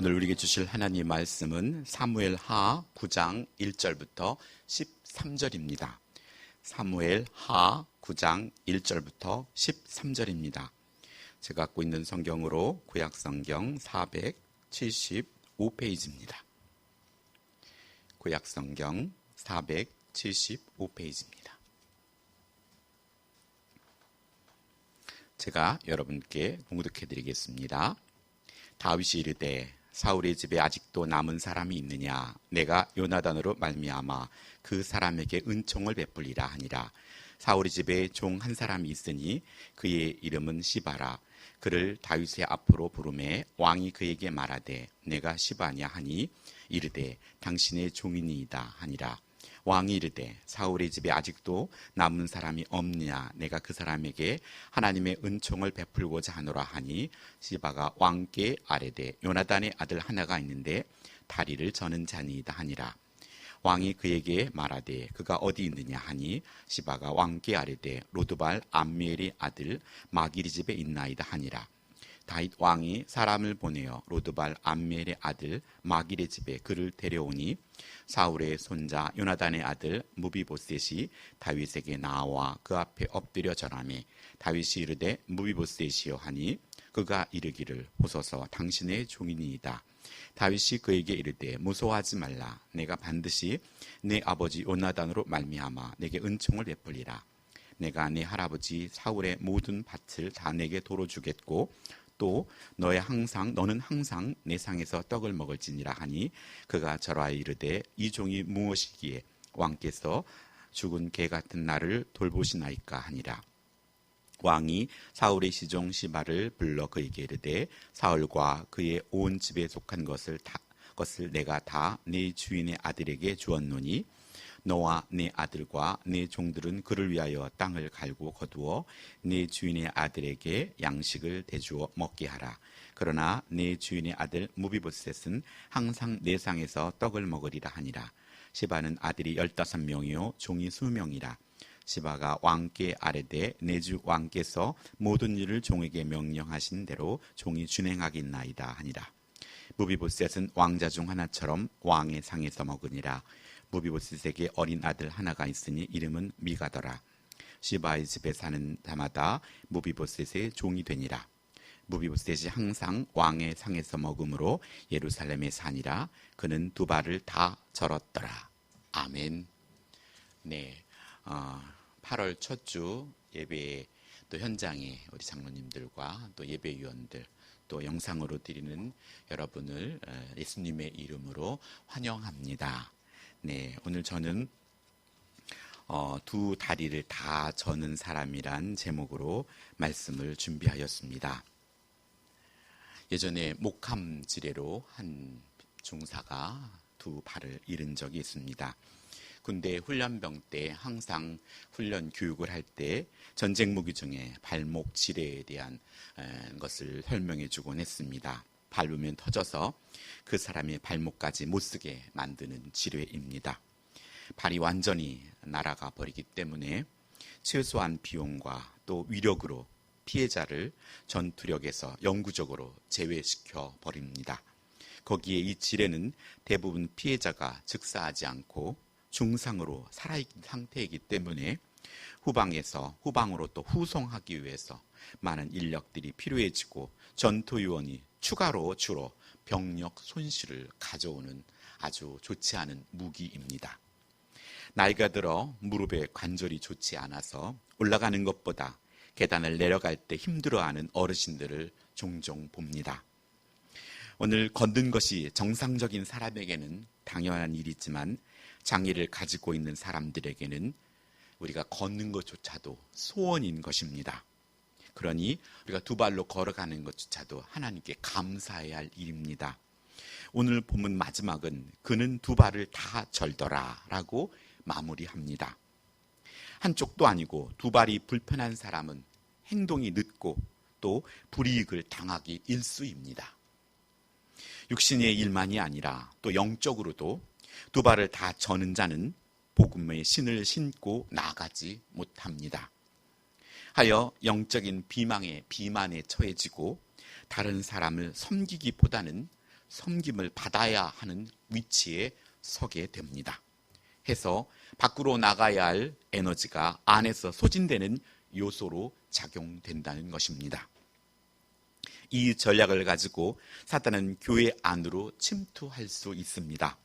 오늘 우리에게 주실 하나님의 말씀은 사무엘하 9장 1절부터 13절입니다. 사무엘하 9장 1절부터 13절입니다. 제가 갖고 있는 성경으로 구약성경 475페이지입니다. 구약성경 475페이지입니다. 제가 여러분께 봉독해 드리겠습니다. 다윗이 이르되 사울의 집에 아직도 남은 사람이 있느냐? 내가 요나단으로 말미암아 그 사람에게 은총을 베풀리라 하니라. 사울의 집에 종 한 사람이 있으니 그의 이름은 시바라. 그를 다윗의 앞으로 부르매 왕이 그에게 말하되 내가 시바냐 하니 이르되 당신의 종이니이다 하니라. 왕이 이르되 사울의 집에 아직도 남은 사람이 없느냐? 내가 그 사람에게 하나님의 은총을 베풀고자 하노라 하니 시바가 왕께 아뢰되 요나단의 아들 하나가 있는데 다리를 저는 자니이다 하니라. 왕이 그에게 말하되 그가 어디 있느냐 하니 시바가 왕께 아뢰되 로드발 암미엘의 아들 마기리 집에 있나이다 하니라. 다윗 왕이 사람을 보내어 로드발 암미엘의 아들 마길의 집에 그를 데려오니 사울의 손자 요나단의 아들 무비보셋이 다윗에게 나와 그 앞에 엎드려 절하매 다윗이 이르되 무비보셋이여 하니 그가 이르기를 보소서 당신의 종이니이다. 다윗이 그에게 이르되 무서워하지 말라. 내가 반드시 내 아버지 요나단으로 말미암아 내게 은총을 베풀리라. 내가 내 할아버지 사울의 모든 밭을 다 내게 도로 주겠고 또 너는 항상 내 상에서 떡을 먹을지니라 하니 그가 절하여 이르되 이 종이 무엇이기에 왕께서 죽은 개 같은 나를 돌보시나이까 하니라. 왕이 사울의 시종 시바를 불러 그에게 이르되 사울과 그의 온 집에 속한 것을 내가 다 네 주인의 아들에게 주었노니 너와 네 아들과 네 종들은 그를 위하여 땅을 갈고 거두어 네 주인의 아들에게 양식을 대주어 먹게 하라. 그러나 네 주인의 아들 무비보셋은 항상 내 상에서 떡을 먹으리라 하니라. 시바는 아들이 15명이요 종이 20명이라. 시바가 왕께 아뢰되 내 주 왕께서 모든 일을 종에게 명령하신 대로 종이 준행하겠나이다 하니라. 무비보셋은 왕자 중 하나처럼 왕의 상에서 먹으니라. 무비보셋에게 어린 아들 하나가 있으니 이름은 미가더라. 시바의 집에 사는 자마다 무비보셋의 종이 되니라. 무비보셋이 항상 왕의 상에서 먹음으로 예루살렘에 사니라. 그는 두 발을 다 절었더라. 아멘. 네, 8월 첫 주 예배 또 현장에 우리 장로님들과 또 예배위원들 또 영상으로 드리는 여러분을 예수님의 이름으로 환영합니다. 네, 오늘 저는 두 다리를 다 저는 사람이란 제목으로 말씀을 준비하였습니다. 예전에 목함 지뢰로 한 중사가 두 발을 잃은 적이 있습니다. 군대 훈련병 때 항상 훈련 교육을 할 때 전쟁 무기 중에 발목 지뢰에 대한 것을 설명해 주곤 했습니다. 밟으면 터져서 그 사람의 발목까지 못 쓰게 만드는 지뢰입니다. 발이 완전히 날아가 버리기 때문에 최소한 비용과 또 위력으로 피해자를 전투력에서 영구적으로 제외시켜 버립니다. 거기에 이 지뢰는 대부분 피해자가 즉사하지 않고 중상으로 살아있는 상태이기 때문에 후방으로 또 후송하기 위해서 많은 인력들이 필요해지고 전투요원이 추가로 주로 병력 손실을 가져오는 아주 좋지 않은 무기입니다. 나이가 들어 무릎에 관절이 좋지 않아서 올라가는 것보다 계단을 내려갈 때 힘들어하는 어르신들을 종종 봅니다. 오늘 걷는 것이 정상적인 사람에게는 당연한 일이지만 장애를 가지고 있는 사람들에게는 우리가 걷는 것조차도 소원인 것입니다. 그러니 우리가 두 발로 걸어가는 것조차도 하나님께 감사해야 할 일입니다. 오늘 본문 마지막은 그는 두 발을 다 절더라 라고 마무리합니다. 한쪽도 아니고 두 발이 불편한 사람은 행동이 늦고 또 불이익을 당하기 일쑤입니다. 육신의 일만이 아니라 또 영적으로도 두 발을 다 저는 자는 복음의 신을 신고 나아가지 못합니다. 하여 영적인 비만에 처해지고 다른 사람을 섬기기보다는 섬김을 받아야 하는 위치에 서게 됩니다. 해서 밖으로 나가야 할 에너지가 안에서 소진되는 요소로 작용된다는 것입니다. 이 전략을 가지고 사탄은 교회 안으로 침투할 수 있습니다.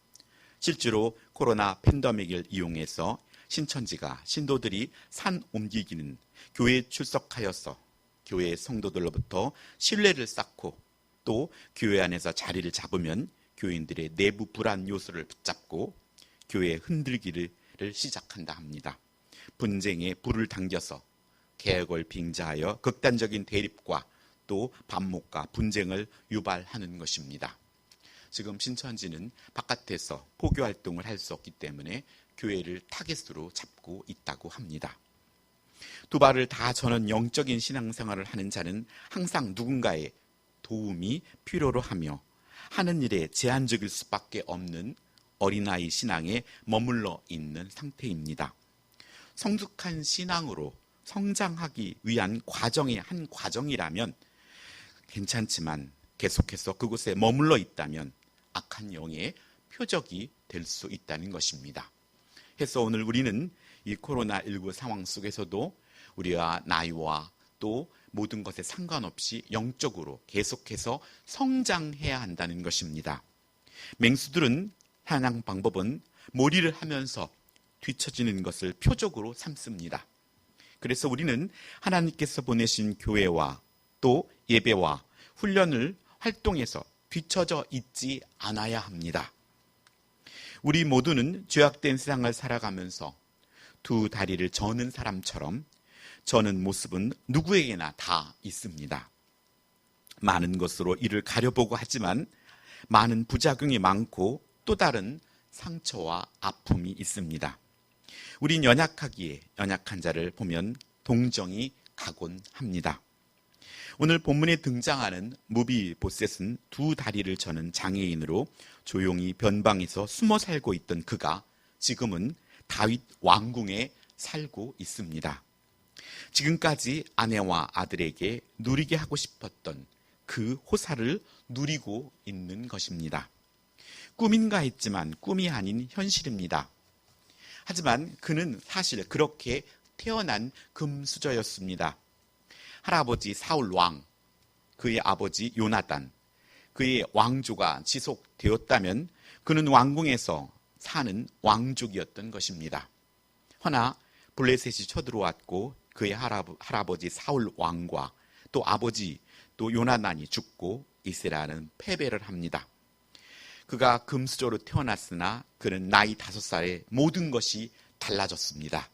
실제로 코로나 팬데믹을 이용해서 신천지가 신도들이 산 옮기기는 교회에 출석하여서 교회 성도들로부터 신뢰를 쌓고 또 교회 안에서 자리를 잡으면 교인들의 내부 불안 요소를 붙잡고 교회 흔들기를 시작한다 합니다. 분쟁에 불을 당겨서 개혁을 빙자하여 극단적인 대립과 또 반목과 분쟁을 유발하는 것입니다. 지금 신천지는 바깥에서 포교 활동을 할 수 없기 때문에 교회를 타겟으로 잡고 있다고 합니다. 두 발을 다 저는 영적인 신앙생활을 하는 자는 항상 누군가의 도움이 필요로 하며 하는 일에 제한적일 수밖에 없는 어린아이 신앙에 머물러 있는 상태입니다. 성숙한 신앙으로 성장하기 위한 과정의 한 과정이라면 괜찮지만 계속해서 그곳에 머물러 있다면 악한 영의 표적이 될 수 있다는 것입니다. 그래서 오늘 우리는 이 코로나19 상황 속에서도 우리와 나이와 또 모든 것에 상관없이 영적으로 계속해서 성장해야 한다는 것입니다. 맹수들은 사냥 방법은 몰이를 하면서 뒤처지는 것을 표적으로 삼습니다. 그래서 우리는 하나님께서 보내신 교회와 또 예배와 훈련을 활동해서 뒤처져 있지 않아야 합니다. 우리 모두는 죄악된 세상을 살아가면서 두 다리를 저는 사람처럼 저는 모습은 누구에게나 다 있습니다. 많은 것으로 이를 가려보고 하지만 많은 부작용이 많고 또 다른 상처와 아픔이 있습니다. 우린 연약하기에 연약한 자를 보면 동정이 가곤 합니다. 오늘 본문에 등장하는 무비보셋은 두 다리를 저는 장애인으로 조용히 변방에서 숨어 살고 있던 그가 지금은 다윗 왕궁에 살고 있습니다. 지금까지 아내와 아들에게 누리게 하고 싶었던 그 호사를 누리고 있는 것입니다. 꿈인가 했지만 꿈이 아닌 현실입니다. 하지만 그는 사실 그렇게 태어난 금수저였습니다. 할아버지 사울 왕, 그의 아버지 요나단, 그의 왕조가 지속되었다면 그는 왕궁에서 사는 왕족이었던 것입니다. 허나 블레셋이 쳐들어왔고 그의 할아버지 사울 왕과 또 아버지 또 요나단이 죽고 이스라엘은 패배를 합니다. 그가 금수저로 태어났으나 그는 나이 5살에 모든 것이 달라졌습니다.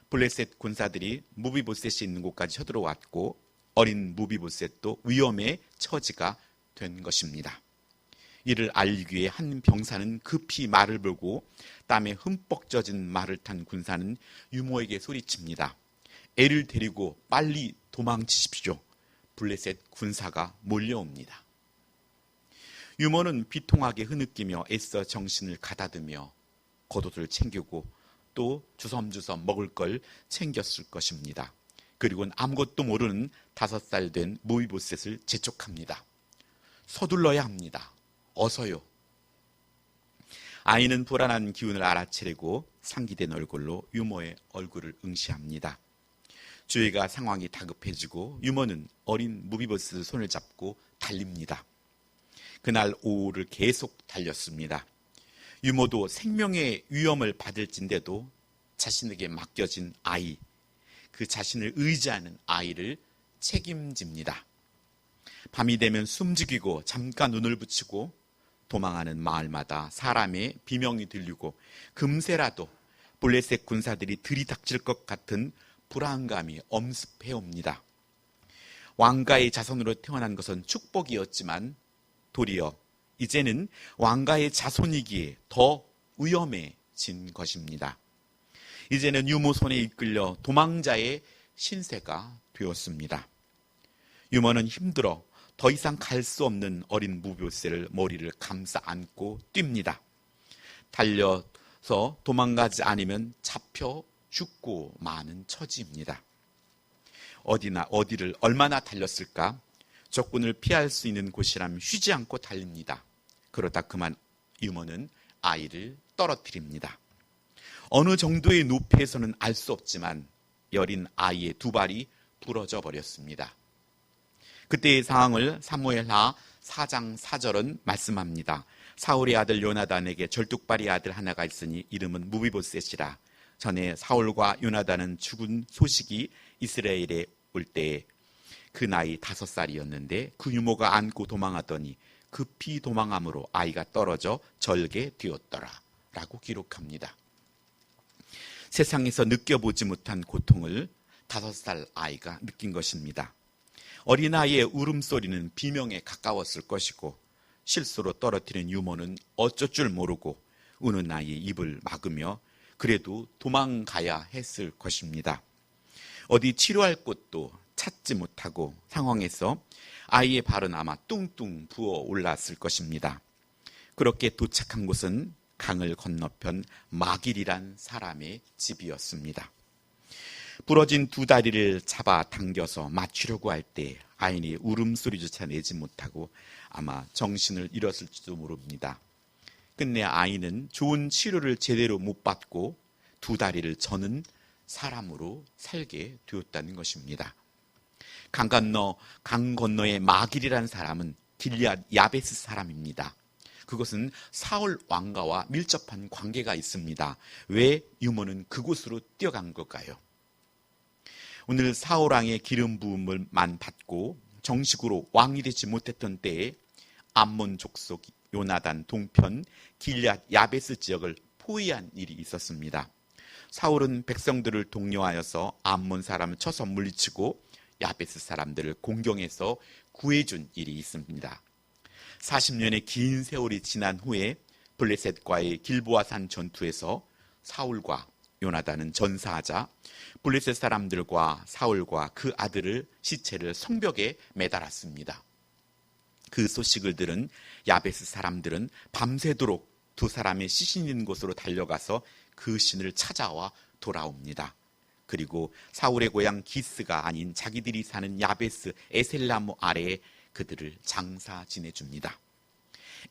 블레셋 군사들이 무비보셋이 있는 곳까지 쳐들어왔고 어린 무비보셋도 위험의 처지가 된 것입니다. 이를 알리기 위해 한 병사는 급히 말을 불고 땀에 흠뻑 젖은 말을 탄 군사는 유모에게 소리칩니다. 애를 데리고 빨리 도망치십시오. 블레셋 군사가 몰려옵니다. 유모는 비통하게 흐느끼며 애써 정신을 가다듬며 겉옷을 챙기고 또 주섬주섬 먹을 걸 챙겼을 것입니다. 그리고는 아무것도 모르는 5살 된 무비보셋을 재촉합니다. 서둘러야 합니다. 어서요. 아이는 불안한 기운을 알아채리고 상기된 얼굴로 유모의 얼굴을 응시합니다. 주위가 상황이 다급해지고 유모는 어린 무비보셋의 손을 잡고 달립니다. 그날 오후를 계속 달렸습니다. 유모도 생명의 위험을 받을진데도 자신에게 맡겨진 아이, 그 자신을 의지하는 아이를 책임집니다. 밤이 되면 숨죽이고 잠깐 눈을 붙이고 도망하는 마을마다 사람의 비명이 들리고 금세라도 블레셋 군사들이 들이닥칠 것 같은 불안감이 엄습해옵니다. 왕가의 자손으로 태어난 것은 축복이었지만 도리어 이제는 왕가의 자손이기에 더 위험해진 것입니다. 이제는 유모 손에 이끌려 도망자의 신세가 되었습니다. 유모는 힘들어 더 이상 갈 수 없는 어린 무비보셋을 머리를 감싸 안고 뜁니다. 달려서 도망가지 않으면 잡혀 죽고 마는 처지입니다. 어디를 얼마나 달렸을까? 적군을 피할 수 있는 곳이라면 쉬지 않고 달립니다. 그러다 그만 유모는 아이를 떨어뜨립니다. 어느 정도의 높이에서는 알 수 없지만 여린 아이의 두 발이 부러져 버렸습니다. 그때의 상황을 사무엘하 4장 4절은 말씀합니다. 사울의 아들 요나단에게 절뚝발이 아들 하나가 있으니 이름은 무비보셋이라. 전에 사울과 요나단은 죽은 소식이 이스라엘에 올 때에 그 나이 5살이었는데 그 유모가 안고 도망하더니 급히 도망함으로 아이가 떨어져 절개 되었더라 라고 기록합니다. 세상에서 느껴보지 못한 고통을 5살 아이가 느낀 것입니다. 어린아이의 울음소리는 비명에 가까웠을 것이고 실수로 떨어뜨린 유모는 어쩔 줄 모르고 우는 아이의 입을 막으며 그래도 도망가야 했을 것입니다. 어디 치료할 곳도 찾지 못하고 상황에서 아이의 발은 아마 뚱뚱 부어 올랐을 것입니다. 그렇게 도착한 곳은 강을 건너편 마길이란 사람의 집이었습니다. 부러진 두 다리를 잡아 당겨서 맞추려고 할 때 아이는 울음소리조차 내지 못하고 아마 정신을 잃었을지도 모릅니다. 끝내 아이는 좋은 치료를 제대로 못 받고 두 다리를 저는 사람으로 살게 되었다는 것입니다. 강 건너의 마길이라는 사람은 길리앗 야베스 사람입니다. 그것은 사울 왕가와 밀접한 관계가 있습니다. 왜 유모는 그곳으로 뛰어간 걸까요? 오늘 사울 왕의 기름 부음을만 받고 정식으로 왕이 되지 못했던 때에 암몬 족속 요나단 동편 길리앗 야베스 지역을 포위한 일이 있었습니다. 사울은 백성들을 독려하여서 암몬 사람을 쳐서 물리치고 야베스 사람들을 공경해서 구해준 일이 있습니다. 40년의 긴 세월이 지난 후에 블레셋과의 길보아산 전투에서 사울과 요나단은 전사하자 블레셋 사람들과 사울과 그 아들을 시체를 성벽에 매달았습니다. 그 소식을 들은 야베스 사람들은 밤새도록 두 사람의 시신 있는 곳으로 달려가서 그 신을 찾아와 돌아옵니다. 그리고 사울의 고향 기스가 아닌 자기들이 사는 야베스 에셀나무 아래에 그들을 장사 지내줍니다.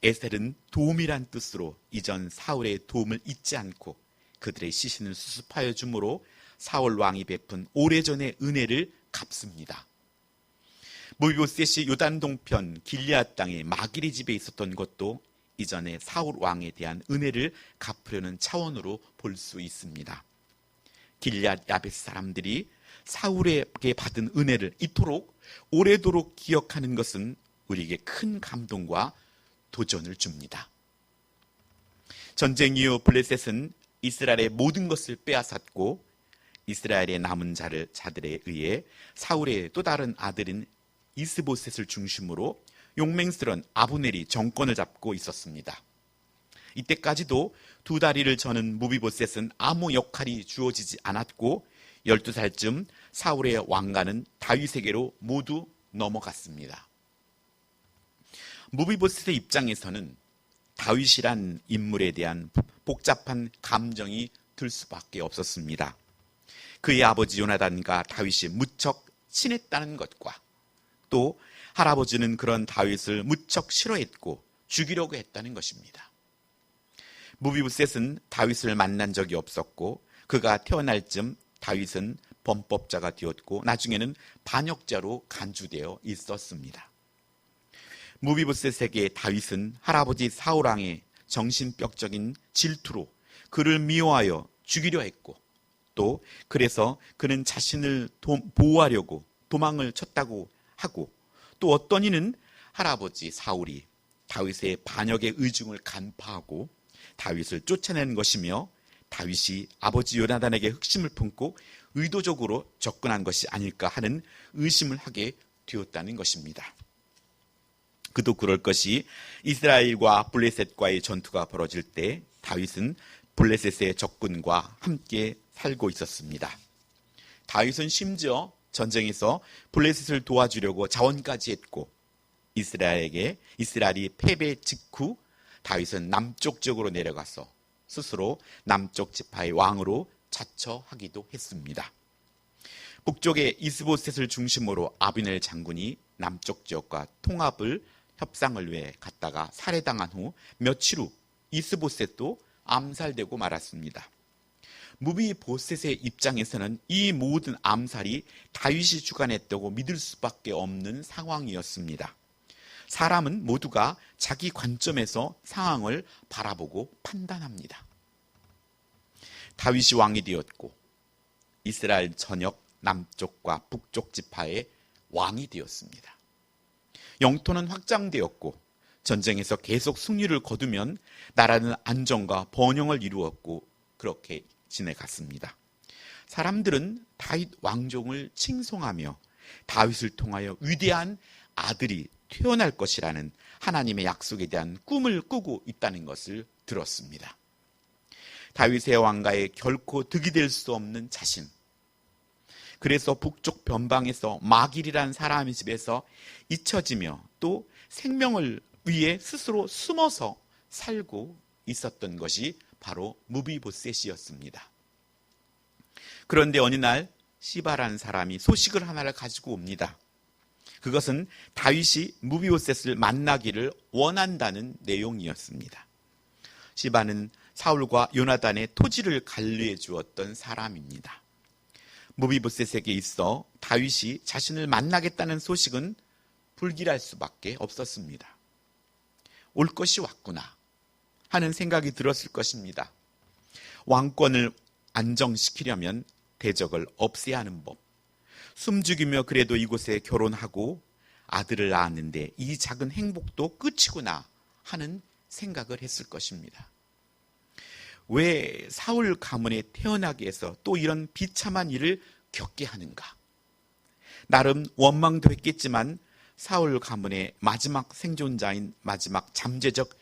에셀은 도움이란 뜻으로 이전 사울의 도움을 잊지 않고 그들의 시신을 수습하여 주므로 사울 왕이 베푼 오래전의 은혜를 갚습니다. 무비보셋이 요단 동편 길리앗 땅의 마길의 집에 있었던 것도 이전에 사울 왕에 대한 은혜를 갚으려는 차원으로 볼 수 있습니다. 길리앗 야베스 사람들이 사울에게 받은 은혜를 이토록 오래도록 기억하는 것은 우리에게 큰 감동과 도전을 줍니다. 전쟁 이후 블레셋은 이스라엘의 모든 것을 빼앗았고 이스라엘의 남은 자들에 의해 사울의 또 다른 아들인 이스보셋을 중심으로 용맹스러운 아브넬이 정권을 잡고 있었습니다. 이때까지도 두 다리를 저는 무비보셋은 아무 역할이 주어지지 않았고 12살쯤 사울의 왕가는 다윗에게로 모두 넘어갔습니다. 무비보셋의 입장에서는 다윗이란 인물에 대한 복잡한 감정이 들 수밖에 없었습니다. 그의 아버지 요나단과 다윗이 무척 친했다는 것과 또 할아버지는 그런 다윗을 무척 싫어했고 죽이려고 했다는 것입니다. 무비보셋은 다윗을 만난 적이 없었고 그가 태어날 즈음 다윗은 범법자가 되었고 나중에는 반역자로 간주되어 있었습니다. 무비보셋에게 다윗은 할아버지 사울왕의 정신병적인 질투로 그를 미워하여 죽이려 했고 또 그래서 그는 자신을 보호하려고 도망을 쳤다고 하고 또 어떤 이는 할아버지 사울이 다윗의 반역의 의중을 간파하고 다윗을 쫓아내는 것이며 다윗이 아버지 요나단에게 흑심을 품고 의도적으로 접근한 것이 아닐까 하는 의심을 하게 되었다는 것입니다. 그도 그럴 것이 이스라엘과 블레셋과의 전투가 벌어질 때 다윗은 블레셋의 적군과 함께 살고 있었습니다. 다윗은 심지어 전쟁에서 블레셋을 도와주려고 자원까지 했고 이스라엘이 패배 직후 다윗은 남쪽 지역으로 내려가서 스스로 남쪽 지파의 왕으로 자처하기도 했습니다. 북쪽의 이스보셋을 중심으로 아브넬 장군이 남쪽 지역과 통합을 협상을 위해 갔다가 살해당한 후 며칠 후 이스보셋도 암살되고 말았습니다. 무비보셋의 입장에서는 이 모든 암살이 다윗이 주관했다고 믿을 수밖에 없는 상황이었습니다. 사람은 모두가 자기 관점에서 상황을 바라보고 판단합니다. 다윗이 왕이 되었고 이스라엘 전역 남쪽과 북쪽 지파의 왕이 되었습니다. 영토는 확장되었고 전쟁에서 계속 승리를 거두면 나라는 안정과 번영을 이루었고 그렇게 지내갔습니다. 사람들은 다윗 왕종을 칭송하며 다윗을 통하여 위대한 아들이 태어날 것이라는 하나님의 약속에 대한 꿈을 꾸고 있다는 것을 들었습니다. 다윗의 왕가에 결코 득이 될 수 없는 자신. 그래서 북쪽 변방에서 마길이라는 사람의 집에서 잊혀지며 또 생명을 위해 스스로 숨어서 살고 있었던 것이 바로 무비보셋이었습니다. 그런데 어느 날 시바라는 사람이 소식을 하나를 가지고 옵니다. 그것은 다윗이 무비보셋을 만나기를 원한다는 내용이었습니다. 시바는 사울과 요나단의 토지를 관리해 주었던 사람입니다. 무비보셋에게 있어 다윗이 자신을 만나겠다는 소식은 불길할 수밖에 없었습니다. 올 것이 왔구나 하는 생각이 들었을 것입니다. 왕권을 안정시키려면 대적을 없애야 하는 법. 숨죽이며 그래도 이곳에 결혼하고 아들을 낳았는데 이 작은 행복도 끝이구나 하는 생각을 했을 것입니다. 왜 사울 가문에 태어나게 해서 또 이런 비참한 일을 겪게 하는가? 나름 원망도 했겠지만 사울 가문의 마지막 생존자인 마지막 잠재적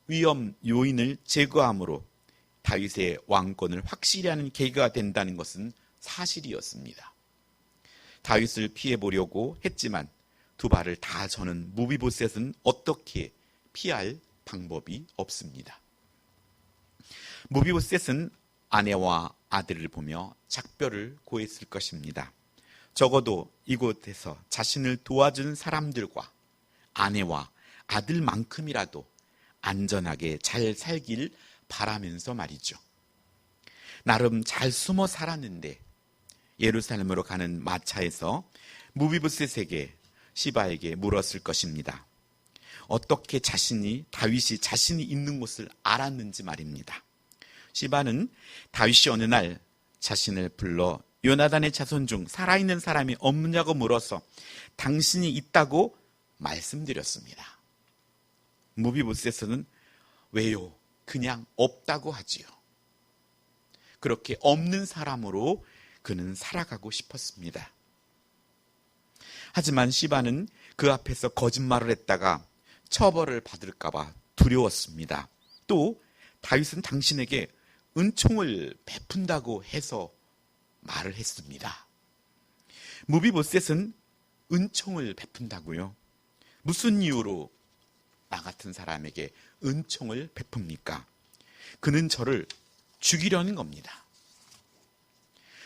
위험 요인을 제거함으로 다윗의 왕권을 확실히 하는 계기가 된다는 것은 사실이었습니다. 다윗을 피해보려고 했지만 두 발을 다 저는 무비보셋은 어떻게 피할 방법이 없습니다. 무비보셋은 아내와 아들을 보며 작별을 고했을 것입니다. 적어도 이곳에서 자신을 도와준 사람들과 아내와 아들만큼이라도 안전하게 잘 살길 바라면서 말이죠. 나름 잘 숨어 살았는데 예루살렘으로 가는 마차에서 무비보셋에게 시바에게 물었을 것입니다. 어떻게 다윗이 자신이 있는 곳을 알았는지 말입니다. 시바는 다윗이 어느 날 자신을 불러 요나단의 자손 중 살아있는 사람이 없느냐고 물어서 당신이 있다고 말씀드렸습니다. 무비보셋은 왜요? 그냥 없다고 하지요. 그렇게 없는 사람으로 그는 살아가고 싶었습니다. 하지만 시바는 그 앞에서 거짓말을 했다가 처벌을 받을까 봐 두려웠습니다. 또 다윗은 당신에게 은총을 베푼다고 해서 말을 했습니다. 무비보셋은 은총을 베푼다고요? 무슨 이유로 나 같은 사람에게 은총을 베풉니까? 그는 저를 죽이려는 겁니다.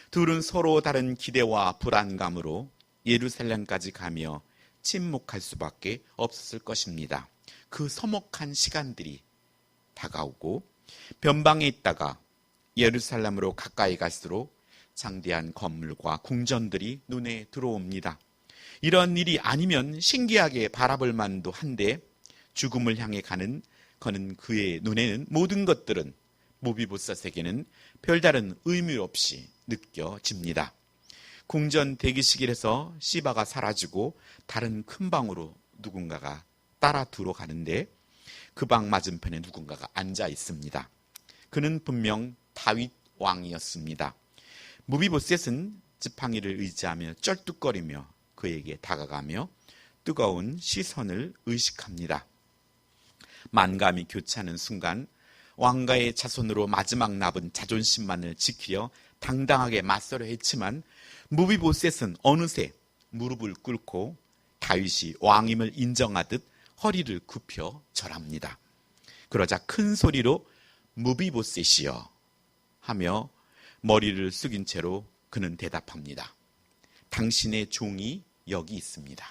둘은 서로 다른 기대와 불안감으로 예루살렘까지 가며 침묵할 수밖에 없었을 것입니다. 그 서먹한 시간들이 다가오고 변방에 있다가 예루살렘으로 가까이 갈수록 장대한 건물과 궁전들이 눈에 들어옵니다. 이런 일이 아니면 신기하게 바라볼 만도 한데 죽음을 향해 거는 그의 눈에는 모든 것들은 무비보셋에게는 별다른 의미 없이 느껴집니다. 궁전 대기실에서 시바가 사라지고 다른 큰 방으로 누군가가 따라 들어가는데 그 방 맞은편에 누군가가 앉아 있습니다. 그는 분명 다윗 왕이었습니다. 무비보셋은 지팡이를 의지하며 쩔뚝거리며 그에게 다가가며 뜨거운 시선을 의식합니다. 만감이 교차하는 순간 왕가의 자손으로 마지막 남은 자존심만을 지키려 당당하게 맞서려 했지만 무비보셋은 어느새 무릎을 꿇고 다윗이 왕임을 인정하듯 허리를 굽혀 절합니다. 그러자 큰 소리로 무비보셋이여 하며 머리를 숙인 채로 그는 대답합니다. 당신의 종이 여기 있습니다.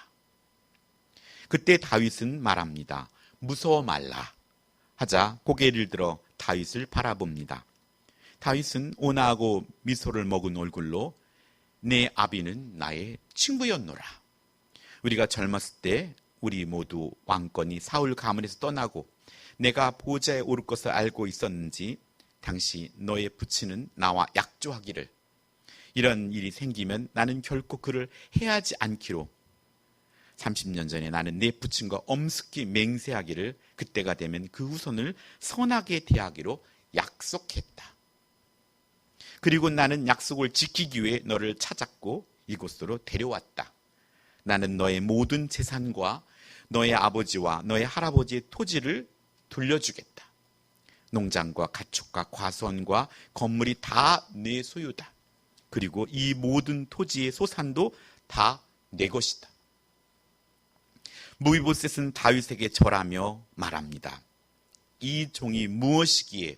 그때 다윗은 말합니다. 무서워 말라 하자 고개를 들어 다윗을 바라봅니다. 다윗은 온화하고 미소를 머근 얼굴로 내 아비는 나의 친구였노라. 우리가 젊었을 때 우리 모두 왕권이 사울 가문에서 떠나고 내가 보좌에 오를 것을 알고 있었는지 당시 너의 부친은 나와 약조하기를 이런 일이 생기면 나는 결코 그를 해하지 않기로 30년 전에 나는 내 부친과 엄습히 맹세하기를 그때가 되면 그 후손을 선하게 대하기로 약속했다. 그리고 나는 약속을 지키기 위해 너를 찾았고 이곳으로 데려왔다. 나는 너의 모든 재산과 너의 아버지와 너의 할아버지의 토지를 돌려주겠다. 농장과 가축과 과수원과 건물이 다 내 소유다. 그리고 이 모든 토지의 소산도 다 내 것이다. 무비보셋은 다윗에게 절하며 말합니다. 이 종이 무엇이기에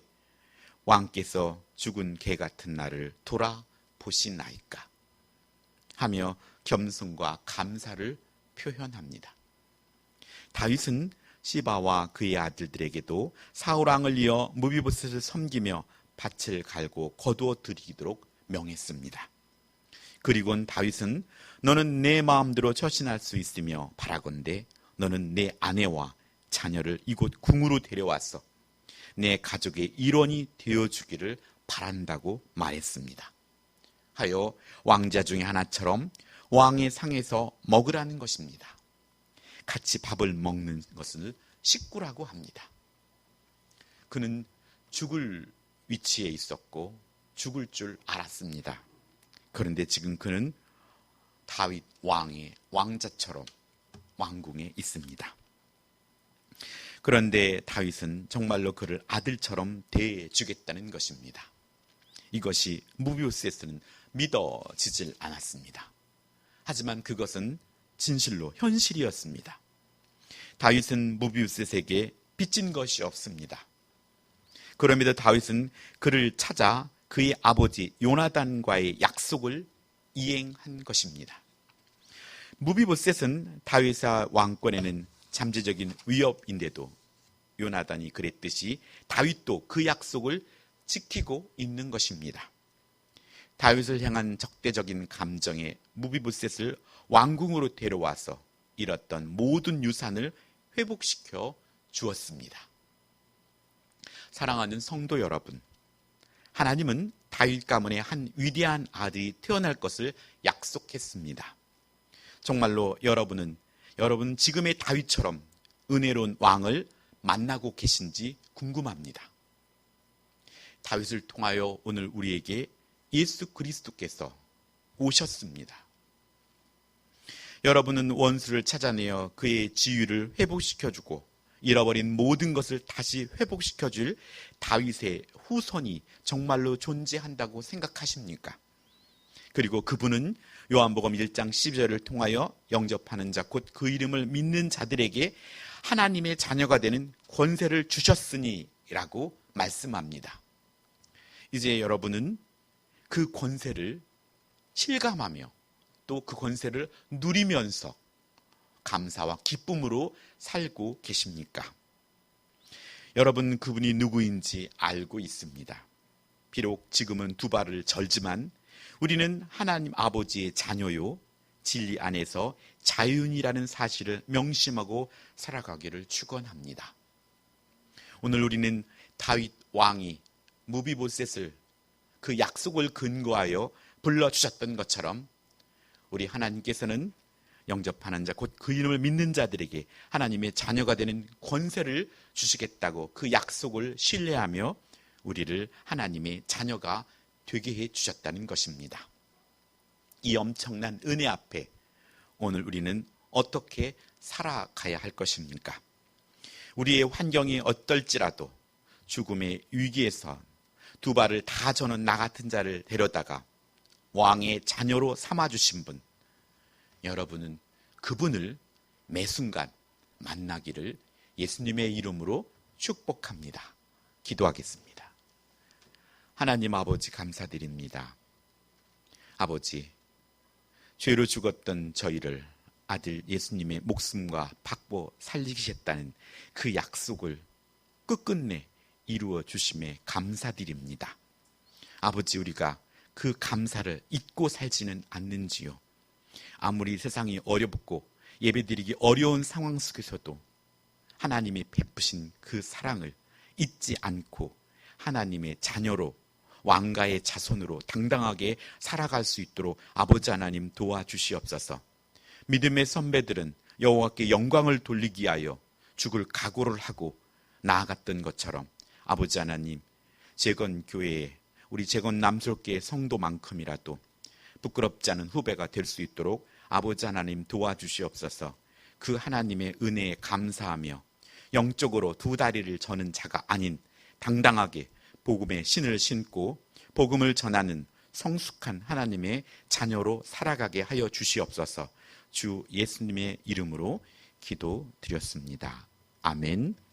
왕께서 죽은 개 같은 나를 돌아보시나이까 하며 겸손과 감사를 표현합니다. 다윗은 시바와 그의 아들들에게도 사울 왕을 이어 무비보셋을 섬기며 밭을 갈고 거두어 드리도록 명했습니다. 그리고는 다윗은 너는 내 마음대로 처신할 수 있으며 바라건대 너는 내 아내와 자녀를 이곳 궁으로 데려왔어 내 가족의 일원이 되어주기를 바란다고 말했습니다. 하여 왕자 중에 하나처럼 왕의 상에서 먹으라는 것입니다. 같이 밥을 먹는 것을 식구라고 합니다. 그는 죽을 위치에 있었고 죽을 줄 알았습니다. 그런데 지금 그는 다윗 왕의 왕자처럼 왕궁에 있습니다. 그런데 다윗은 정말로 그를 아들처럼 대해주겠다는 것입니다. 이것이 무비보셋은 믿어지질 않았습니다. 하지만 그것은 진실로 현실이었습니다. 다윗은 무비보셋에게 빚진 것이 없습니다. 그럼에도 다윗은 그를 찾아 그의 아버지 요나단과의 약속을 이행한 것입니다. 무비보셋은 다윗의 왕권에는 잠재적인 위협인데도 요나단이 그랬듯이 다윗도 그 약속을 지키고 있는 것입니다. 다윗을 향한 적대적인 감정에 무비보셋을 왕궁으로 데려와서 잃었던 모든 유산을 회복시켜 주었습니다. 사랑하는 성도 여러분, 하나님은 다윗 가문의 한 위대한 아들이 태어날 것을 약속했습니다. 정말로 여러분 지금의 다윗처럼 은혜로운 왕을 만나고 계신지 궁금합니다. 다윗을 통하여 오늘 우리에게 예수 그리스도께서 오셨습니다. 여러분은 원수를 찾아내어 그의 지위를 회복시켜주고 잃어버린 모든 것을 다시 회복시켜줄 다윗의 후손이 정말로 존재한다고 생각하십니까? 그리고 그분은 요한복음 1장 12절을 통하여 영접하는 자 곧 그 이름을 믿는 자들에게 하나님의 자녀가 되는 권세를 주셨으니 라고 말씀합니다. 이제 여러분은 그 권세를 실감하며 또 그 권세를 누리면서 감사와 기쁨으로 살고 계십니까? 여러분 그분이 누구인지 알고 있습니다. 비록 지금은 두 발을 절지만 우리는 하나님 아버지의 자녀요 진리 안에서 자유인이라는 사실을 명심하고 살아가기를 축원합니다. 오늘 우리는 다윗 왕이 무비보셋을 그 약속을 근거하여 불러주셨던 것처럼 우리 하나님께서는 영접하는 자 곧 그 이름을 믿는 자들에게 하나님의 자녀가 되는 권세를 주시겠다고 그 약속을 신뢰하며 우리를 하나님의 자녀가 되게 해 주셨다는 것입니다. 이 엄청난 은혜 앞에 오늘 우리는 어떻게 살아가야 할 것입니까? 우리의 환경이 어떨지라도 죽음의 위기에서 두 발을 다 저는 나 같은 자를 데려다가 왕의 자녀로 삼아주신 분, 여러분은 그분을 매 순간 만나기를 예수님의 이름으로 축복합니다. 기도하겠습니다. 하나님 아버지 감사드립니다. 아버지, 죄로 죽었던 저희를 아들 예수님의 목숨과 바꿔 살리셨다는 그 약속을 끝끝내 이루어 주심에 감사드립니다. 아버지, 우리가 그 감사를 잊고 살지는 않는지요. 아무리 세상이 어렵고 예배드리기 어려운 상황 속에서도 하나님이 베푸신 그 사랑을 잊지 않고 하나님의 자녀로, 왕가의 자손으로 당당하게 살아갈 수 있도록 아버지 하나님 도와주시옵소서. 믿음의 선배들은 여호와께 영광을 돌리기 위하여 죽을 각오를 하고 나아갔던 것처럼 아버지 하나님, 재건교회에, 우리 재건 남솔교회 성도만큼이라도 부끄럽지 않은 후배가 될 수 있도록 아버지 하나님 도와주시옵소서. 그 하나님의 은혜에 감사하며 영적으로 두 다리를 저는 자가 아닌 당당하게 복음의 신을 신고 복음을 전하는 성숙한 하나님의 자녀로 살아가게 하여 주시옵소서. 주 예수님의 이름으로 기도드렸습니다. 아멘.